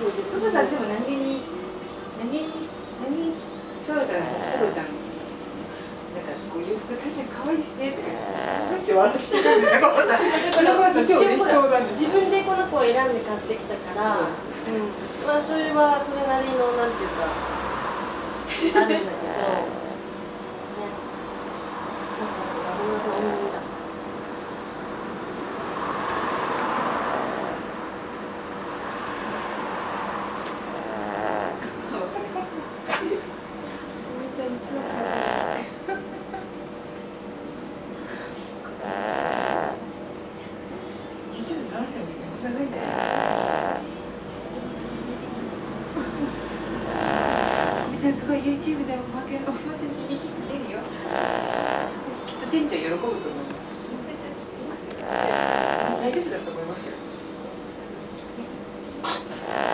ごい自分さんでも何気にそうじゃないそうじゃん。なんかこう洋服確かに可愛いですねとかって笑ってるんですよ。自分でこの子を選んで買ってきたから、まあそれはそれなりのなんていうかあるんだけど、ね、なんかこんな風に見た。すごい YouTube でも負けるおまけに出るよ。きっと店長喜ぶと思う。